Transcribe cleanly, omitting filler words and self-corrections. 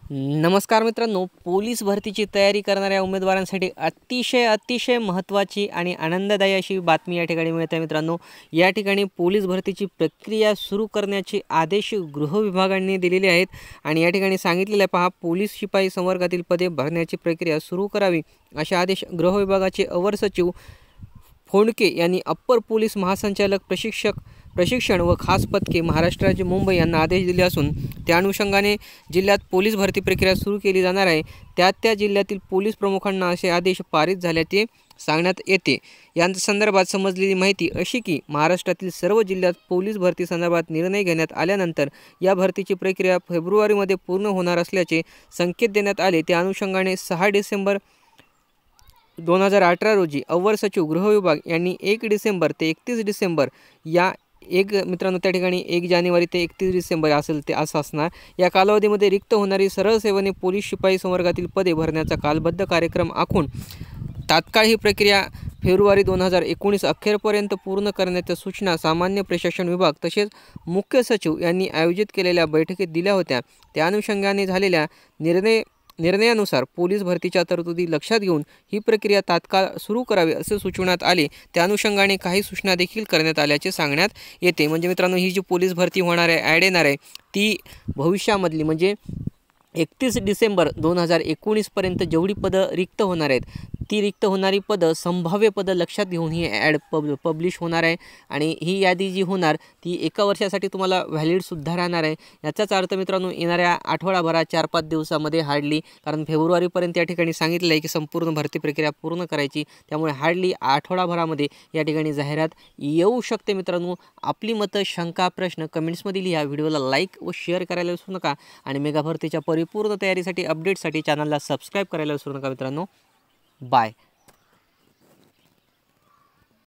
नमस्कार मित्रांनो, पोलीस भरतीची तयारी करणाऱ्या उमेदवारांसाठी अतिशय महत्त्वाची आणि आनंददायी अशी बातमी या ठिकाणी मिळते आहे मित्रांनो। या ठिकाणी पोलीस भरतीची प्रक्रिया सुरू करण्याचे आदेश गृह विभागाने दिलेले आहेत आणि या ठिकाणी सांगितलेले आहे, पहा, पोलीस शिपाई संवर्गातील पदे भरण्याची प्रक्रिया सुरू करावी असे आदेश गृह विभागाचे अवर सचिव फोंडके यांनी अप्पर पोलीस महासंचालक प्रशिक्षण व खास पथके महाराष्ट्र राज्य मुंबई यांना आदेश दिले असून त्या अनुषंगाने जिल्ह्यात पोलीस भरती प्रक्रिया सुरू केली जाणार आहे। त्या जिल्ह्यातील पोलीस प्रमुखांना असे आदेश पारित झाल्याचे सांगण्यात येते। या संदर्भात समजलेली माहिती अशी की महाराष्ट्रातील सर्व जिल्ह्यात पोलीस भरती संदर्भात निर्णय घेण्यात आल्यानंतर या भरतीची प्रक्रिया फेब्रुवारीमध्ये पूर्ण होणार असल्याचे संकेत देण्यात आले। त्या अनुषंगाने 6 डिसेंबर 2018 रोजी अवर सचिव गृह विभाग यांनी 1 डिसेंबर ते 31 डिसेंबर या मित्रांनो त्या ठिकाणी 1 जानेवारी ते 31 डिसेंबर असेल ते असं असणार, या कालावधीमध्ये रिक्त होणारी सरळ सेवेने पोलीस शिपाई संवर्गातील पदे भरण्याचा कालबद्ध कार्यक्रम आखून तात्काळ ही प्रक्रिया फेब्रुवारी 2019 अखेरपर्यंत पूर्ण करण्याच्या सूचना सामान्य प्रशासन विभाग तसेच मुख्य सचिव यांनी आयोजित केलेल्या बैठकीत दिल्या होत्या। त्या अनुषंगाने झालेल्या निर्णयानुसार पोलीस भरतीच्या तरतुदी लक्षात घेऊन ही प्रक्रिया तात्काळ सुरू करावी असे सुचवण्यात आले। त्या अनुषंगाने काही सूचना देखील करण्यात आल्याचे सांगण्यात येते। म्हणजे मित्रांनो, ही जी पोलीस भरती होणार आहे, ॲड येणार आहे, ती भविष्यामधली म्हणजे 31 डिसेंबर 2019 पर्यंत जेवढी पदं रिक्त होणार आहेत ती रिक्त होणारी पदं संभाव्य पदं लक्षात घेऊन ही ॲड पब्लिश होणार आहे आणि ही यादी जी होणार ती 1 वर्षासाठी तुम्हाला व्हॅलिडसुद्धा राहणार आहे। याचाच अर्थ मित्रांनो, येणाऱ्या आठवडाभरात 4-5 दिवसामध्ये हार्डली, कारण फेब्रुवारीपर्यंत या ठिकाणी सांगितलं आहे की संपूर्ण भरती प्रक्रिया पूर्ण करायची, त्यामुळे हार्डली आठवडाभरामध्ये या ठिकाणी जाहिरात येऊ शकते। मित्रांनो, आपली मतं, शंका, प्रश्न कमेंट्समध्ये लिहा, व्हिडिओला लाईक व शेअर करायला विसरू नका आणि मेगा भरतीच्या परिपूर्ण तयारीसाठी अपडेटसाठी चॅनलला सबस्क्राईब करायला विसरू नका मित्रांनो। बाय।